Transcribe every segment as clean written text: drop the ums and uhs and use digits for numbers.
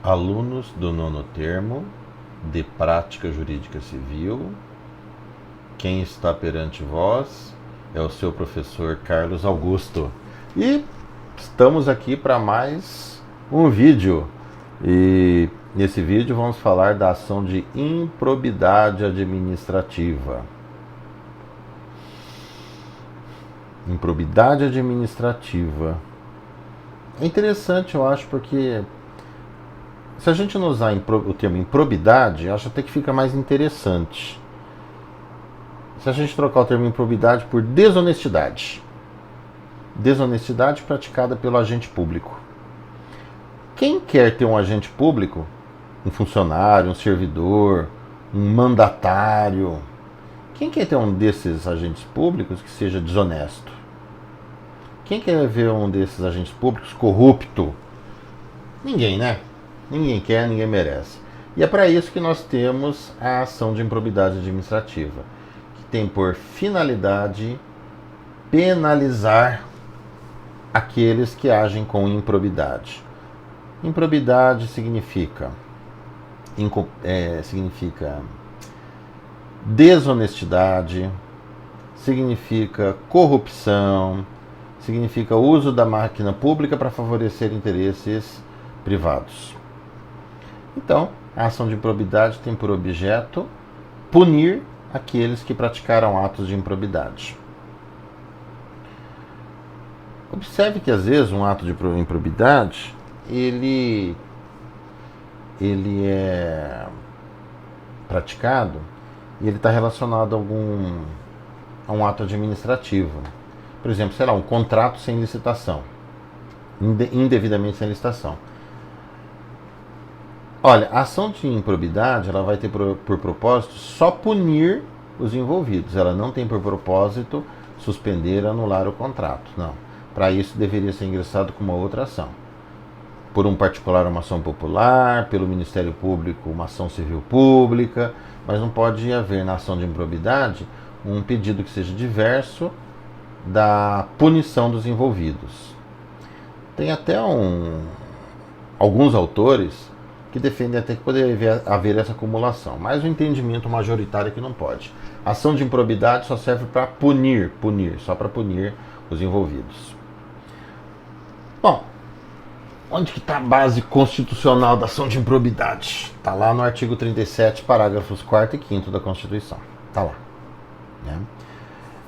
Alunos do nono termo de Prática Jurídica Civil, quem está perante vós é o seu professor Carlos Augusto. E estamos aqui para mais um vídeo. E nesse vídeo vamos falar da ação de improbidade administrativa. Improbidade administrativa. É interessante, eu acho, porque se a gente não usar o termo improbidade, eu acho até que fica mais interessante. Se a gente trocar o termo improbidade por desonestidade. Desonestidade praticada pelo agente público. Quem quer ter um agente público, um funcionário, um servidor, um mandatário, quem quer ter um desses agentes públicos que seja desonesto? Quem quer ver um desses agentes públicos corrupto? Ninguém, né? Ninguém quer, ninguém merece. E é para isso que nós temos a ação de improbidade administrativa, que tem por finalidade penalizar aqueles que agem com improbidade. Improbidade significa desonestidade, significa corrupção, significa uso da máquina pública para favorecer interesses privados. Então, a ação de improbidade tem por objeto punir aqueles que praticaram atos de improbidade. Observe que às vezes um ato de improbidade ele é praticado e ele está relacionado a um ato administrativo. Por exemplo, sei lá, um contrato sem licitação, indevidamente sem licitação. Olha, a ação de improbidade ela vai ter por propósito só punir os envolvidos. Ela não tem por propósito suspender, anular o contrato. Não. Para isso deveria ser ingressado com uma outra ação. Por um particular, uma ação popular, pelo Ministério Público, uma ação civil pública, mas não pode haver na ação de improbidade um pedido que seja diverso da punição dos envolvidos. Tem até alguns autores que defendem até que poderia haver essa acumulação, mas o entendimento majoritário é que não pode. A ação de improbidade só serve para punir, só para punir os envolvidos. Bom, onde que está a base constitucional da ação de improbidade? Está lá no artigo 37, parágrafos 4º e 5º da Constituição. Está lá. Né?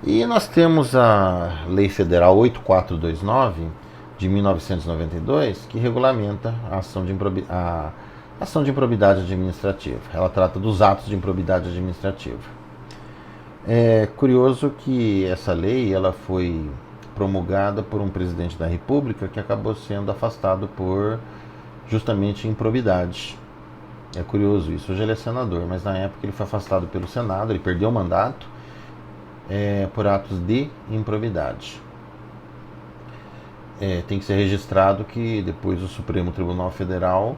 E nós temos a Lei Federal 8429, de 1992, que regulamenta a ação de improbidade administrativa. Ela trata dos atos de improbidade administrativa. É curioso que essa lei ela foi promulgada por um presidente da República que acabou sendo afastado por justamente improbidade. É curioso isso. Hoje ele é senador, mas na época ele foi afastado pelo Senado, ele perdeu o mandato por atos de improbidade. Tem que ser registrado que depois o Supremo Tribunal Federal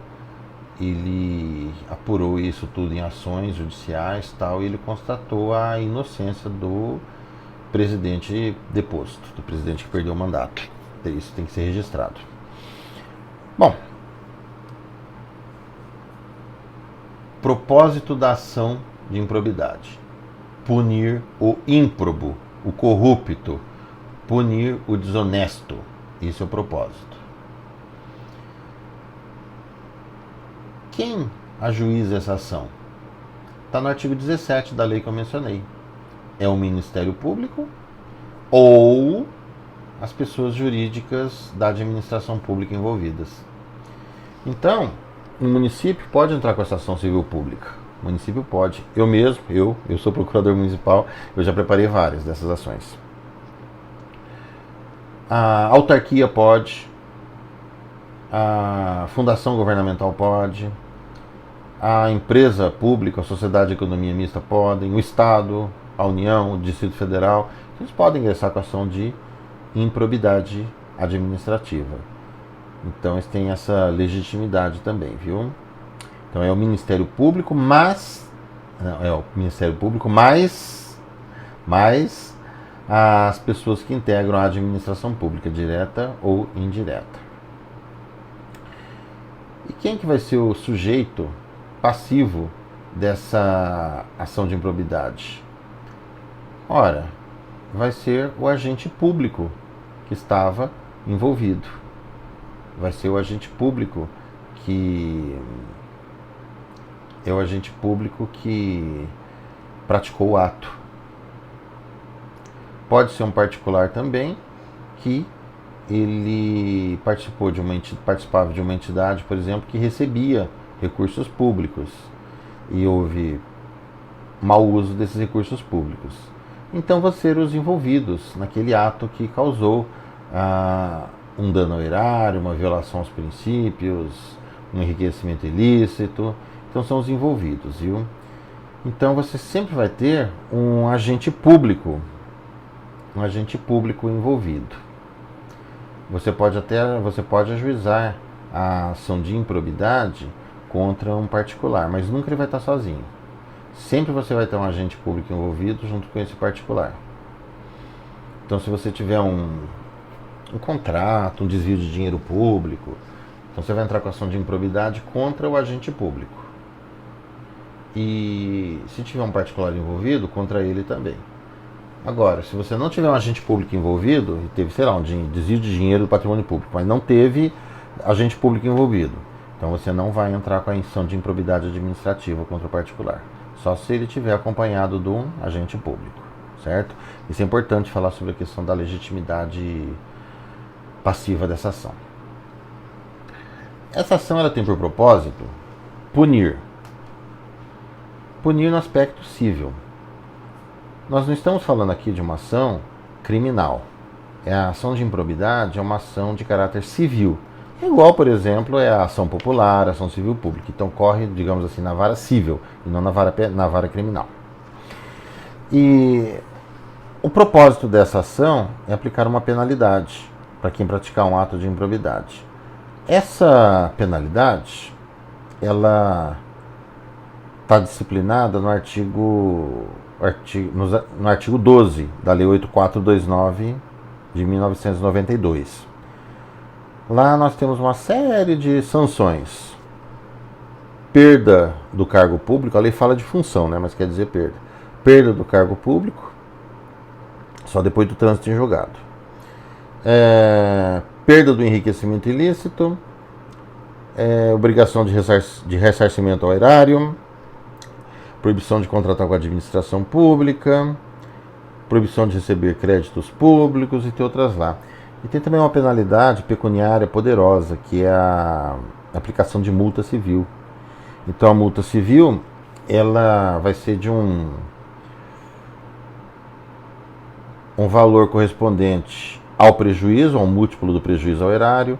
ele apurou isso tudo em ações judiciais tal, e ele constatou a inocência do presidente deposto, do presidente que perdeu o mandato. Isso tem que ser registrado. Bom, propósito da ação de improbidade: punir o ímprobo, o corrupto, punir o desonesto. Esse é o propósito. Quem ajuiza essa ação? Está no artigo 17 da lei que eu mencionei. É o Ministério Público ou as pessoas jurídicas da administração pública envolvidas. Então, o município pode entrar com essa ação civil pública. O município pode. Eu mesmo, eu sou procurador municipal, eu já preparei várias dessas ações. A autarquia pode, a fundação governamental pode, a empresa pública, a sociedade de economia mista podem, o Estado, a União, o Distrito Federal, eles podem ingressar com a ação de improbidade administrativa. Então eles têm essa legitimidade também, viu? Então é o Ministério Público, mais as pessoas que integram a administração pública, direta ou indireta. E quem que vai ser o sujeito passivo dessa ação de improbidade? Ora, vai ser o agente público que estava envolvido. Vai ser o agente público que praticou o ato. Pode ser um particular também que ele participava de uma entidade, por exemplo, que recebia recursos públicos e houve mau uso desses recursos públicos. Então vão ser os envolvidos naquele ato que causou um dano ao erário, uma violação aos princípios, um enriquecimento ilícito. Então são os envolvidos, viu? Então você sempre vai ter um agente público envolvido. Você pode ajuizar a ação de improbidade contra um particular, mas nunca ele vai estar sozinho. Sempre você vai ter um agente público envolvido junto com esse particular. Então, se você tiver um contrato, um desvio de dinheiro público, então você vai entrar com ação de improbidade contra o agente público. E se tiver um particular envolvido, contra ele também. Agora, se você não tiver um agente público envolvido, e teve, sei lá, um desvio de dinheiro do patrimônio público, mas não teve agente público envolvido, então você não vai entrar com a ação de improbidade administrativa contra o particular. Só se ele tiver acompanhado de um agente público, certo? Isso é importante falar sobre a questão da legitimidade passiva dessa ação. Essa ação ela tem por propósito punir no aspecto civil. Nós não estamos falando aqui de uma ação criminal. A ação de improbidade é uma ação de caráter civil. É igual, por exemplo, é a ação popular, a ação civil pública. Então corre, digamos assim, na vara civil e não na vara criminal. E o propósito dessa ação é aplicar uma penalidade para quem praticar um ato de improbidade. Essa penalidade, ela está disciplinada no artigo 12 da Lei 8429 de 1992. Lá nós temos uma série de sanções. Perda do cargo público, a lei fala de função, né, mas quer dizer perda. Perda do cargo público, só depois do trânsito em julgado. Perda do enriquecimento ilícito, obrigação de ressarcimento ao erário, proibição de contratar com a administração pública, proibição de receber créditos públicos e tem outras lá. E tem também uma penalidade pecuniária poderosa, que é a aplicação de multa civil. Então a multa civil, ela vai ser de um valor correspondente ao prejuízo, ao múltiplo do prejuízo ao erário,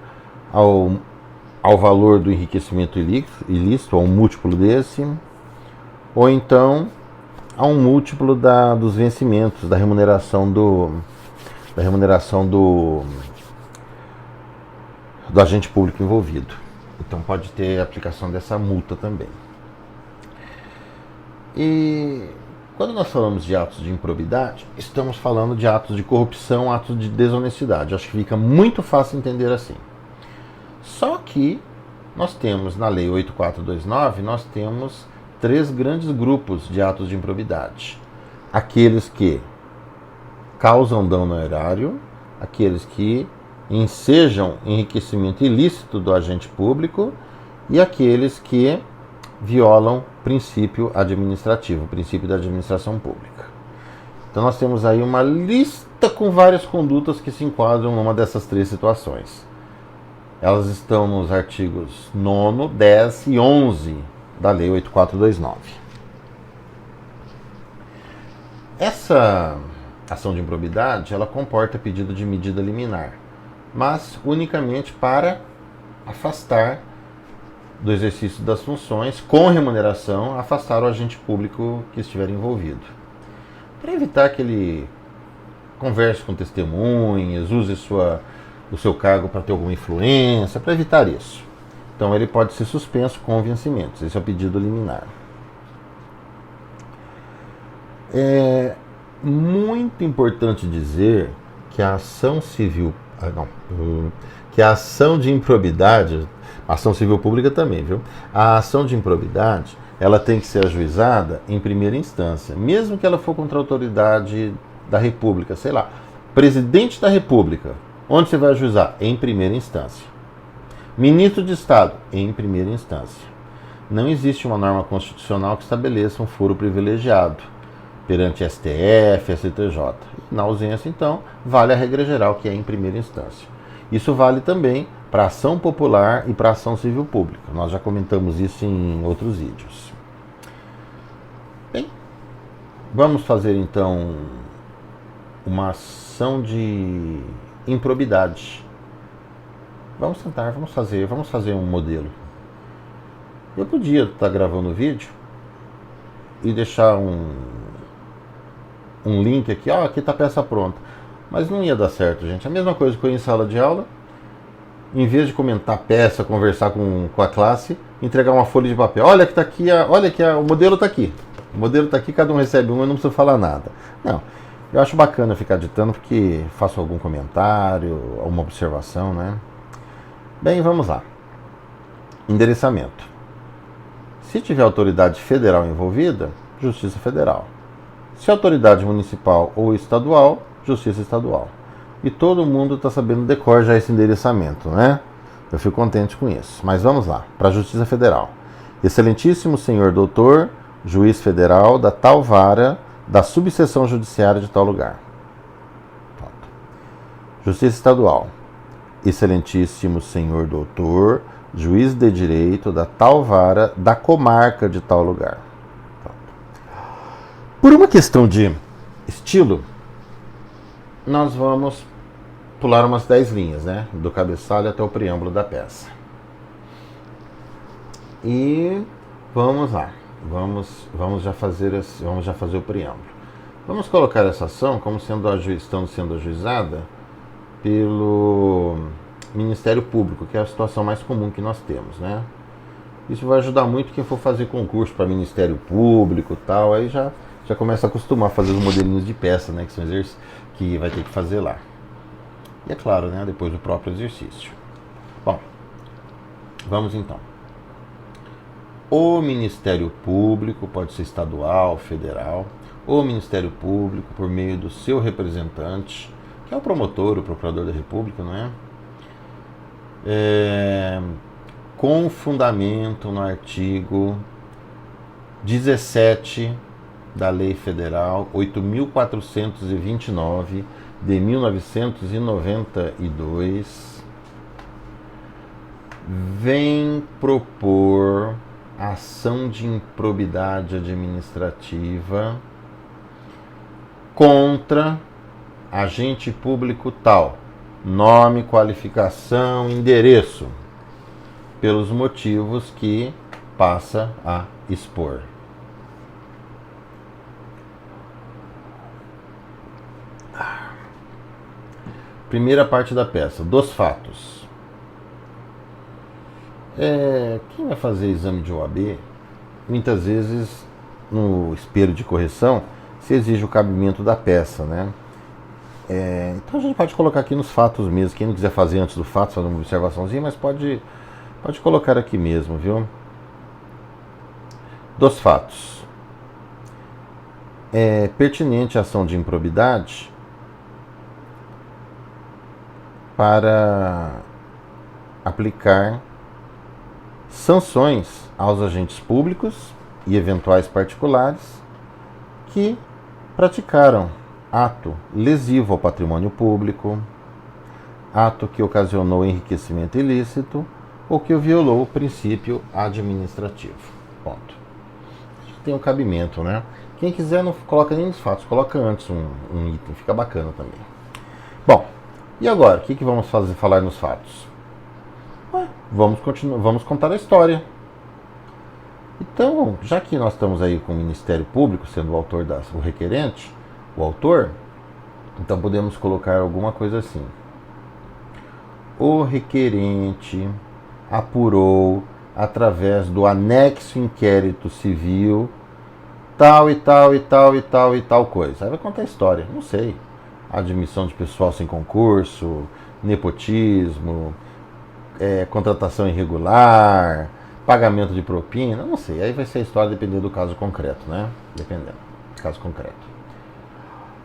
ao valor do enriquecimento ilícito, ao múltiplo desse, ou então a um múltiplo dos vencimentos, da remuneração do agente público envolvido. Então pode ter aplicação dessa multa também. E quando nós falamos de atos de improbidade, estamos falando de atos de corrupção, atos de desonestidade. Acho que fica muito fácil entender assim. Só que nós temos, na Lei 8429, nós temos 3 grandes grupos de atos de improbidade. Aqueles que causam dano ao erário, aqueles que ensejam enriquecimento ilícito do agente público e aqueles que violam princípio administrativo, princípio da administração pública. Então nós temos aí uma lista com várias condutas que se enquadram numa dessas 3 situações. Elas estão nos artigos 9º, 10 e 11 da Lei 8429. Essa ação de improbidade, ela comporta pedido de medida liminar, mas unicamente para afastar do exercício das funções, com remuneração, afastar o agente público que estiver envolvido. Para evitar que ele converse com testemunhas, use o seu cargo para ter alguma influência, para evitar isso. Então ele pode ser suspenso com vencimentos. Esse é o pedido liminar. É muito importante dizer que a ação civil, que a ação de improbidade, a ação civil pública também, viu? A ação de improbidade, ela tem que ser ajuizada em primeira instância, mesmo que ela for contra a autoridade da República, sei lá, presidente da República. Onde você vai ajuizar? Em primeira instância. Ministro de Estado, em primeira instância. Não existe uma norma constitucional que estabeleça um foro privilegiado perante STF, STJ. Na ausência, então, vale a regra geral, que é em primeira instância. Isso vale também para ação popular e para ação civil pública. Nós já comentamos isso em outros vídeos. Bem, vamos fazer então uma ação de improbidade. Vamos tentar, vamos fazer um modelo. Eu podia estar gravando o vídeo e deixar um link aqui, aqui está a peça pronta. Mas não ia dar certo, gente. A mesma coisa que eu ia em sala de aula, em vez de comentar a peça, conversar com a classe, entregar uma folha de papel. Olha que está aqui, o modelo está aqui. O modelo está aqui, cada um recebe um, eu não preciso falar nada. Não, eu acho bacana ficar ditando porque faço algum comentário, alguma observação, né? Bem, vamos lá. Endereçamento. Se tiver autoridade federal envolvida, Justiça Federal. Se autoridade municipal ou estadual, Justiça Estadual. E todo mundo está sabendo decor já esse endereçamento, né? Eu fico contente com isso. Mas vamos lá, para a Justiça Federal. Excelentíssimo senhor doutor, juiz federal da tal vara, da subseção judiciária de tal lugar. Pronto. Justiça Estadual. Excelentíssimo senhor doutor, juiz de direito da tal vara, da comarca de tal lugar. Pronto. Por uma questão de estilo, nós vamos pular umas 10 linhas, né? Do cabeçalho até o preâmbulo da peça. E vamos lá. Vamos já fazer o preâmbulo. Vamos colocar essa ação como estando sendo ajuizada pelo Ministério Público, que é a situação mais comum que nós temos, né? Isso vai ajudar muito quem for fazer concurso para Ministério Público e tal, aí já começa a acostumar a fazer os modelinhos de peça, né, que são exercícios que vai ter que fazer lá. E é claro, né, depois do próprio exercício. Bom, vamos então. O Ministério Público, pode ser estadual, federal, o Ministério Público, por meio do seu representante, que é o promotor, o procurador da República, não é? Com fundamento no artigo 17 da Lei Federal 8.429 de 1992, vem propor ação de improbidade administrativa contra agente público tal, nome, qualificação, endereço, pelos motivos que passa a expor. Primeira parte da peça, dos fatos. Quem vai fazer exame de OAB, muitas vezes, no espelho de correção, se exige o cabimento da peça, né? Então a gente pode colocar aqui nos fatos mesmo. Quem não quiser fazer antes do fato, fazer uma observaçãozinha, mas pode colocar aqui mesmo, viu? Dos fatos. É pertinente a ação de improbidade para aplicar sanções aos agentes públicos e eventuais particulares que praticaram ato lesivo ao patrimônio público, ato que ocasionou enriquecimento ilícito ou que violou o princípio administrativo. Ponto. Tem um cabimento, né? Quem quiser não coloca nem nos fatos, coloca antes um item, fica bacana também. Bom, e agora, o que vamos falar nos fatos? Vamos contar a história. Então, já que nós estamos aí com o Ministério Público sendo o autor o requerente, o autor, então podemos colocar alguma coisa assim. O requerente apurou, através do anexo inquérito civil, tal e tal e tal e tal e tal coisa. Aí vai contar a história, não sei. Admissão de pessoal sem concurso, nepotismo, contratação irregular, pagamento de propina, não sei. Aí vai ser a história dependendo do caso concreto, né? Dependendo do caso concreto.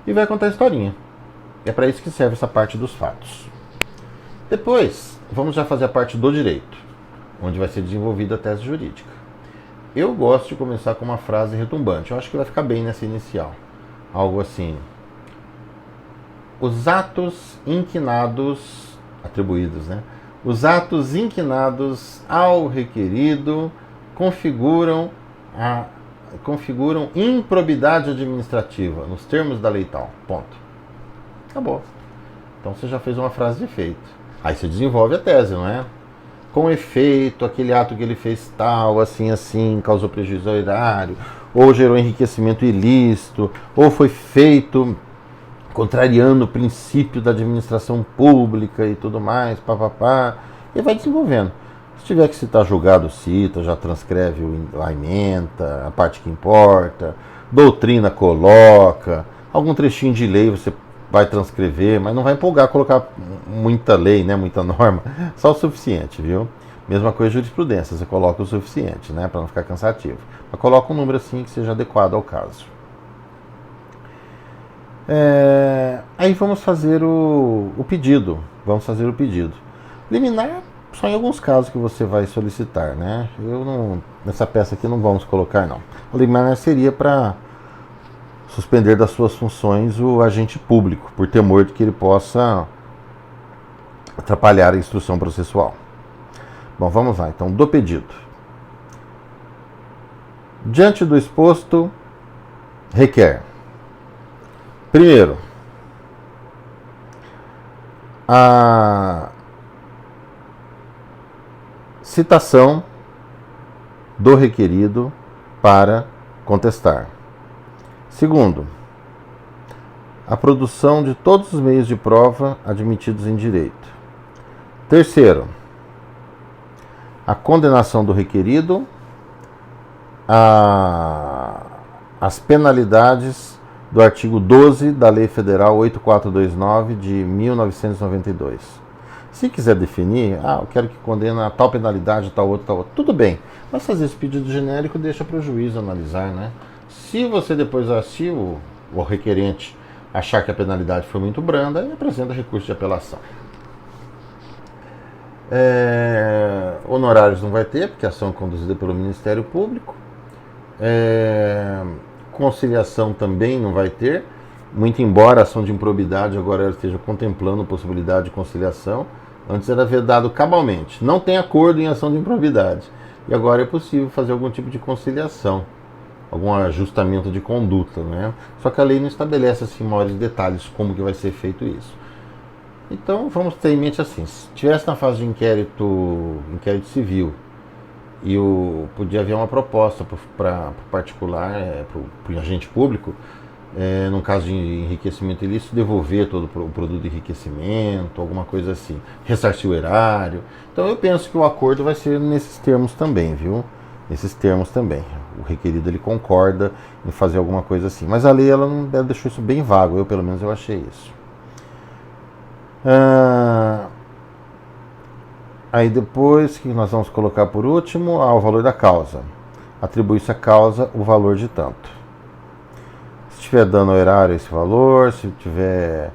E vai contar a historinha. É para isso que serve essa parte dos fatos. Depois, vamos já fazer a parte do direito, onde vai ser desenvolvida a tese jurídica. Eu gosto de começar com uma frase retumbante. Eu acho que vai ficar bem nessa inicial. Algo assim: os atos inquinados, atribuídos, né? Os atos inquinados ao requerido configuram improbidade administrativa, nos termos da lei tal. Ponto. Acabou. Então você já fez uma frase de efeito. Aí você desenvolve a tese, não é? Com efeito, aquele ato que ele fez tal, assim, assim, causou prejuízo ao erário, ou gerou enriquecimento ilícito, ou foi feito contrariando o princípio da administração pública e tudo mais, papapá, e vai desenvolvendo. Se tiver que citar julgado, cita, já transcreve a ementa, a parte que importa, doutrina coloca, algum trechinho de lei você vai transcrever, mas não vai empolgar colocar muita lei, né, muita norma, só o suficiente, viu? Mesma coisa jurisprudência, você coloca o suficiente, né, para não ficar cansativo. Mas coloca um número assim que seja adequado ao caso. Aí vamos fazer o pedido. Vamos fazer o pedido. Liminar só em alguns casos que você vai solicitar, né? Nessa peça aqui não vamos colocar, não. A liminar seria para suspender das suas funções o agente público, por temor de que ele possa atrapalhar a instrução processual. Bom, vamos lá, então, do pedido. Diante do exposto, requer: primeiro, a citação do requerido para contestar. Segundo, a produção de todos os meios de prova admitidos em direito. Terceiro, a condenação do requerido, as penalidades do artigo 12 da Lei Federal 8429 de 1992. Se quiser definir, eu quero que condene a tal penalidade, tal outra, tudo bem. Mas fazer esse pedido genérico deixa para o juiz analisar, né? Se você depois, se o requerente achar que a penalidade foi muito branda, ele apresenta recurso de apelação. Honorários não vai ter, porque a ação é conduzida pelo Ministério Público. Conciliação também não vai ter, muito embora a ação de improbidade agora ela esteja contemplando a possibilidade de conciliação. Antes era vedado cabalmente, não tem acordo em ação de improbidade, e agora é possível fazer algum tipo de conciliação, algum ajustamento de conduta, né? Só que a lei não estabelece assim maiores detalhes como que vai ser feito isso. Então vamos ter em mente assim: se tivesse na fase de inquérito civil e podia haver uma proposta para o particular, para o agente público, no caso de enriquecimento ilícito, devolver todo o produto de enriquecimento, alguma coisa assim, ressarcir o erário. Então eu penso que o acordo vai ser nesses termos também, viu? Nesses termos também. O requerido ele concorda em fazer alguma coisa assim. Mas a lei ela deixou isso bem vago, pelo menos eu achei isso. Aí depois, que nós vamos colocar por último, o valor da causa. Atribui-se à causa o valor de tanto. Se tiver dano ao erário, esse valor. Se tiver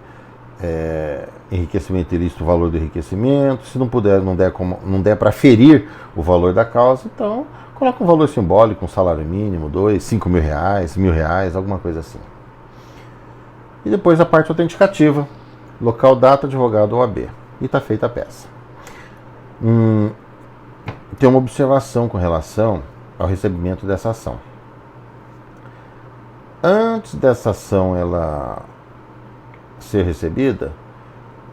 enriquecimento ilícito, o valor do enriquecimento. Se não der para ferir o valor da causa, então coloca um valor simbólico, um salário mínimo, 5 mil reais, R$1.000, alguma coisa assim. E depois a parte autenticativa. Local, data, advogado, OAB. E está feita a peça. Tem uma observação com relação ao recebimento dessa ação. Antes dessa ação ela ser recebida,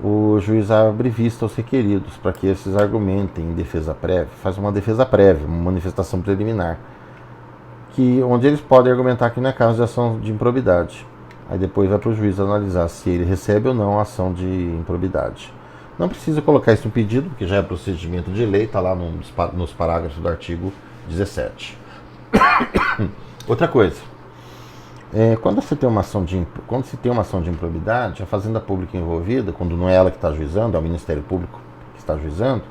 o juiz abre vista aos requeridos para que esses argumentem em defesa prévia, faz uma defesa prévia, uma manifestação preliminar, onde eles podem argumentar que não é caso de ação de improbidade. Aí depois vai para o juiz analisar se ele recebe ou não a ação de improbidade. Não precisa colocar isso no pedido, porque já é procedimento de lei, está lá nos parágrafos do artigo 17. Outra coisa, Quando se tem uma ação de improbidade, a Fazenda Pública envolvida, quando não é ela que está ajuizando, é o Ministério Público que está ajuizando,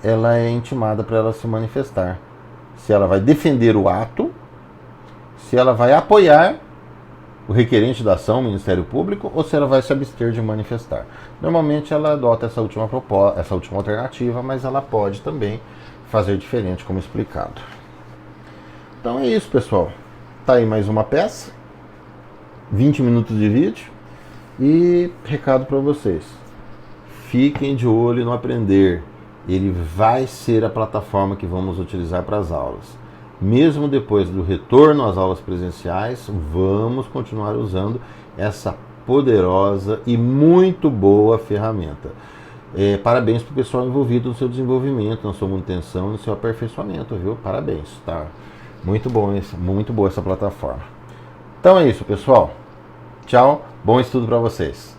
ela é intimada para ela se manifestar. Se ela vai defender o ato, se ela vai apoiar o requerente da ação, o Ministério Público, ou se ela vai se abster de manifestar. Normalmente ela adota essa última alternativa, mas ela pode também fazer diferente, como explicado. Então é isso, pessoal. Tá aí mais uma peça, 20 minutos de vídeo, e recado para vocês. Fiquem de olho no Aprender. Ele vai ser a plataforma que vamos utilizar para as aulas. Mesmo depois do retorno às aulas presenciais, vamos continuar usando essa poderosa e muito boa ferramenta. Parabéns para o pessoal envolvido no seu desenvolvimento, na sua manutenção, no seu aperfeiçoamento, viu? Parabéns, tá? Muito boa essa plataforma. Então é isso, pessoal. Tchau, bom estudo para vocês.